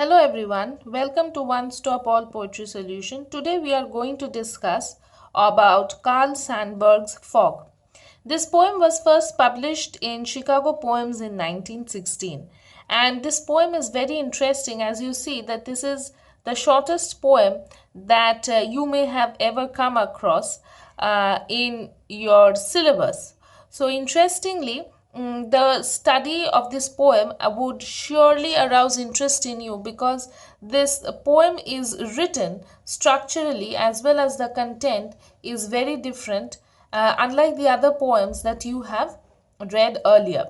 Hello everyone, welcome to One Stop All Poetry Solution. Today we are going to discuss about Carl Sandburg's Fog. This poem was first published in Chicago Poems in 1916, and this poem is very interesting as you see that this is the shortest poem that you may have ever come across in your syllabus. So interestingly, the study of this poem would surely arouse interest in you because this poem is written structurally as well as the content is very different, unlike the other poems that you have read earlier.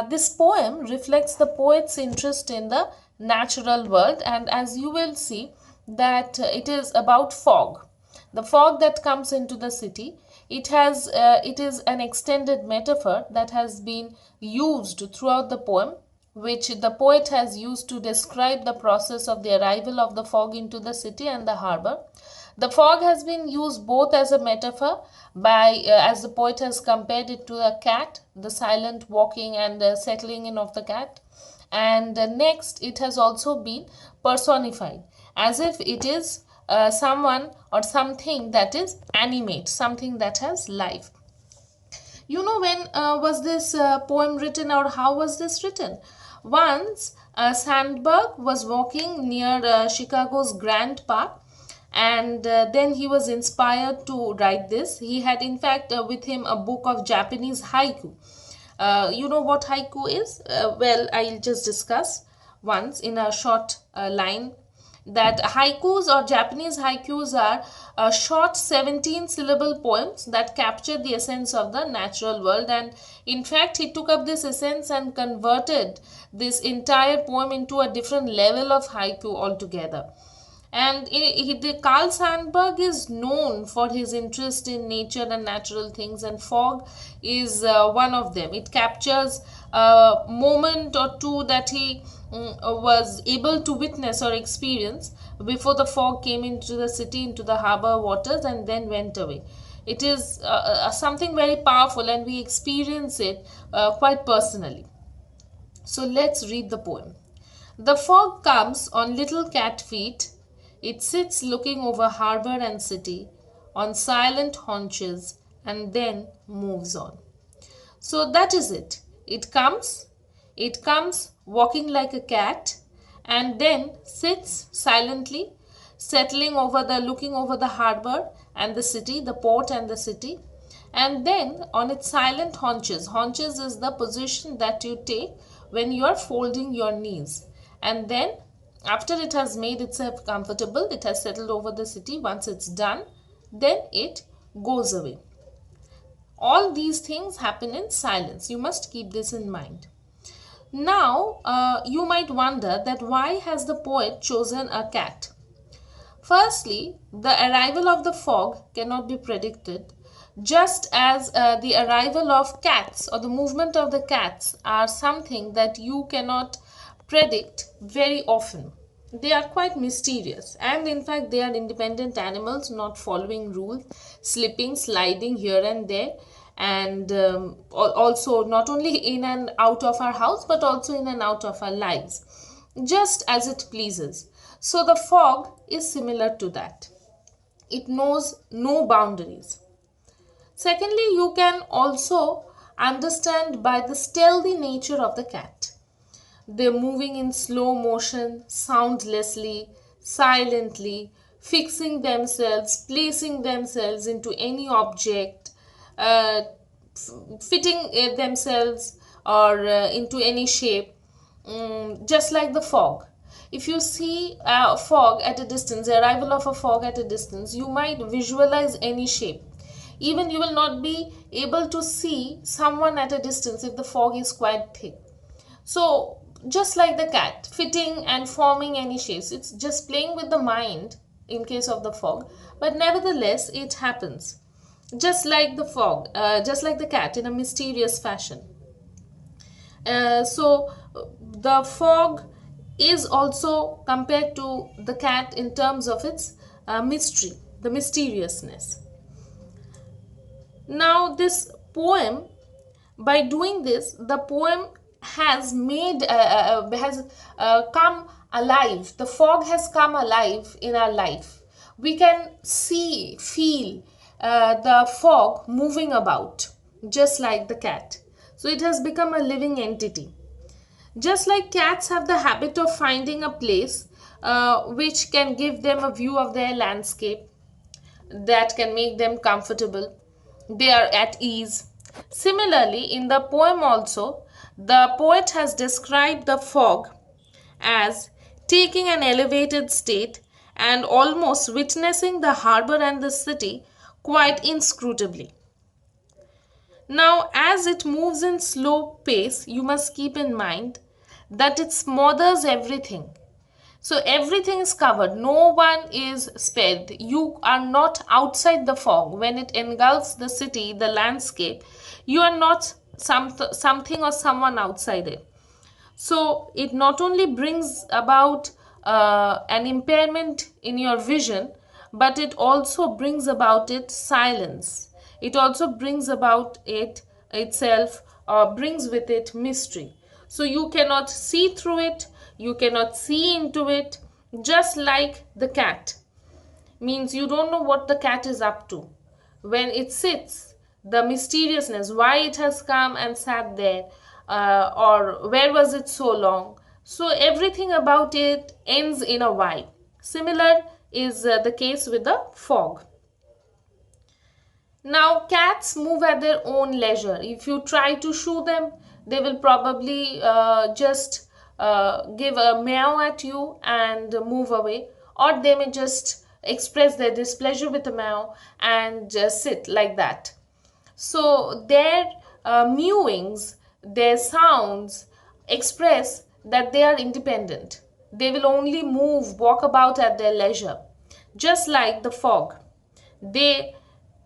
This poem reflects the poet's interest in the natural world, and as you will see, that it is about fog, the fog that comes into the city. It is an extended metaphor that has been used throughout the poem, which the poet has used to describe the process of the arrival of the fog into the city and the harbor. The fog has been used both as a metaphor as the poet has compared it to a cat, the silent walking and settling in of the cat. And next, it has also been personified as if it is someone or something that is animate, something that has life. You know when was this poem written or how was this written? Once Sandburg was walking near Chicago's Grand Park, and then he was inspired to write this. He had in fact with him a book of Japanese haiku. You know what haiku is? Well, I'll just discuss once in a short line that haikus or Japanese haikus are short 17 syllable poems that capture the essence of the natural world. And in fact, he took up this essence and converted this entire poem into a different level of haiku altogether. And Carl Sandburg is known for his interest in nature and natural things, and fog is one of them. It captures a moment or two that he was able to witness or experience before the fog came into the city, into the harbor waters, and then went away. It is something very powerful, and we experience it quite personally. So let's read the poem. The fog comes on little cat feet. It sits looking over harbor and city on silent haunches and then moves on. So that is it. It comes walking like a cat and then sits silently, looking over the harbor and the city, the port and the city. And then on its silent haunches, haunches is the position that you take when you are folding your knees. And then after it has made itself comfortable, it has settled over the city. Once it's done, then it goes away. All these things happen in silence. You must keep this in mind. Now, you might wonder that why has the poet chosen a cat? Firstly, the arrival of the fog cannot be predicted, just as the arrival of cats or the movement of the cats are something that you cannot predict very often. They are quite mysterious, and in fact, they are independent animals, not following rules, slipping, sliding here and there, and also not only in and out of our house but also in and out of our lives, just as it pleases. So, the fog is similar to that, it knows no boundaries. Secondly, you can also understand by the stealthy nature of the cat. They're moving in slow motion, soundlessly, silently, fixing themselves, placing themselves into any object, uh, fitting themselves or into any shape, just like the fog. If you see a fog at a distance, the arrival of a fog at a distance, you might visualize any shape. Even you will not be able to see someone at a distance if the fog is quite thick. So, just like the cat, fitting and forming any shapes, it's just playing with the mind in case of the fog, but nevertheless, it happens. Just like the fog, just like the cat in a mysterious fashion. So, the fog is also compared to the cat in terms of its mystery, the mysteriousness. Now, this poem, by doing this, the poem has made has come alive. The fog has come alive in our life. We can see, feel the fog moving about, just like the cat. So it has become a living entity. Just like cats have the habit of finding a place which can give them a view of their landscape, that can make them comfortable, they are at ease. Similarly, in the poem also, the poet has described the fog as taking an elevated state and almost witnessing the harbor and the city quite inscrutably. Now, as it moves in slow pace, you must keep in mind that it smothers everything. So everything is covered, no one is spared. You are not outside the fog. When it engulfs the city, the landscape, you are not something or someone outside it. So it not only brings about an impairment in your vision, but it also brings about it silence. It also brings about it itself, brings with it mystery. So you cannot see through it, you cannot see into it, just like the cat. Means you don't know what the cat is up to. When it sits, the mysteriousness, why it has come and sat there, or where was it so long. So everything about it ends in a why. Similar is the case with the fog. Now, cats move at their own leisure. If you try to shoo them, they will probably just give a meow at you and move away, or they may just express their displeasure with a meow and just sit like that. So, their mewings, their sounds express that they are independent. They will only move, walk about at their leisure, just like the fog. They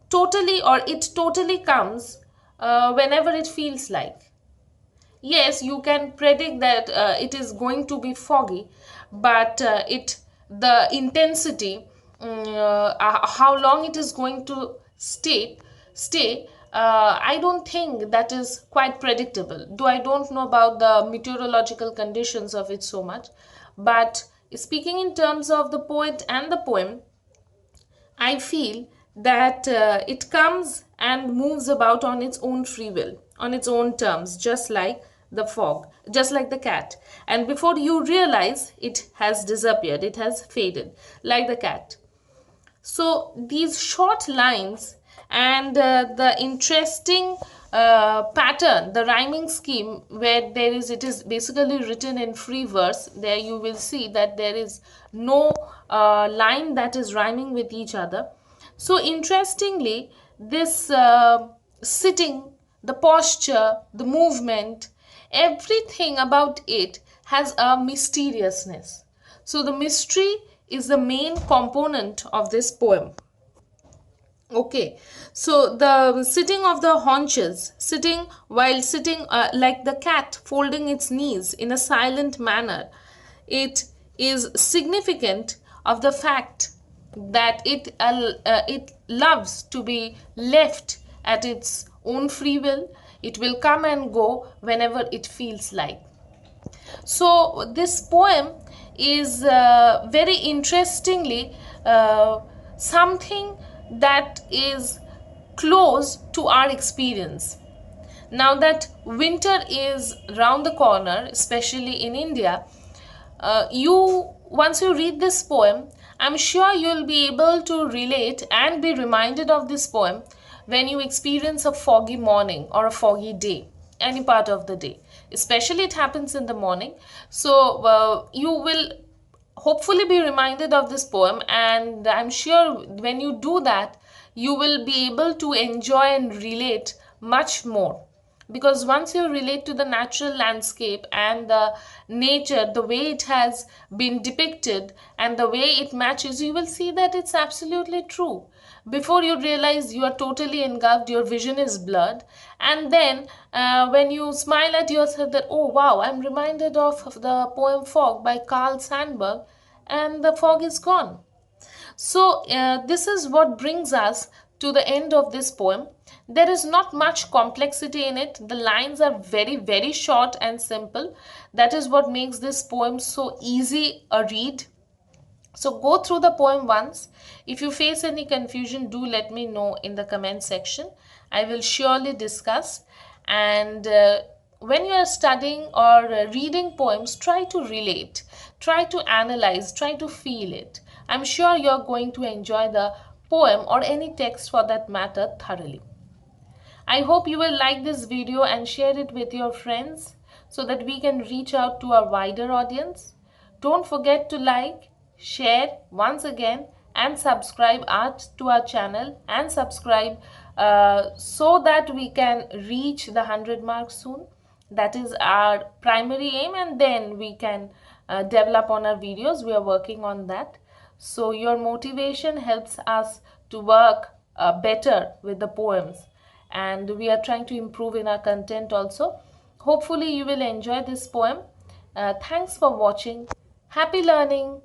totally, or it totally comes whenever it feels like. Yes, you can predict that it is going to be foggy, but the intensity, how long it is going to stay, I don't think that is quite predictable. Though I don't know about the meteorological conditions of it so much, but speaking in terms of the poet and the poem, I feel that it comes and moves about on its own free will, on its own terms, just like the fog, just like the cat. And before you realize, it has disappeared, it has faded, like the cat. So these short lines and the interesting pattern, the rhyming scheme, where it is basically written in free verse. There you will see that there is no line that is rhyming with each other. So interestingly, this sitting, the posture, the movement, everything about it has a mysteriousness. So the mystery is the main component of this poem. Okay, so the sitting of the haunches, sitting while sitting like the cat folding its knees in a silent manner, it is significant of the fact that it loves to be left at its own free will. It will come and go whenever it feels like. So this poem is very interestingly something that is close to our experience. Now that winter is round the corner, especially in India, you once you read this poem, I'm sure you'll be able to relate and be reminded of this poem when you experience a foggy morning or a foggy day, any part of the day. Especially it happens in the morning. So you will hopefully be reminded of this poem, and I'm sure when you do that, you will be able to enjoy and relate much more, because once you relate to the natural landscape and the nature, the way it has been depicted and the way it matches, you will see that it's absolutely true. Before you realize, you are totally engulfed, your vision is blurred, and then when you smile at yourself that, oh wow, I'm reminded of the poem Fog by Carl Sandburg, and the fog is gone. So this is what brings us to the end of this poem. There is not much complexity in it. The lines are very, very short and simple. That is what makes this poem so easy a read. So go through the poem once. If you face any confusion, do let me know in the comment section. I will surely discuss. And when you are studying or reading poems, try to relate, try to analyze, try to feel it. I'm sure you're going to enjoy the poem or any text for that matter thoroughly. I hope you will like this video and share it with your friends so that we can reach out to a wider audience. Don't forget to like, share once again and subscribe to our channel and subscribe so that we can reach the 100 marks soon. That is our primary aim, and then we can develop on our videos. We are working on that. So your motivation helps us to work better with the poems, and we are trying to improve in our content also. Hopefully you will enjoy this poem. Thanks for watching. Happy learning.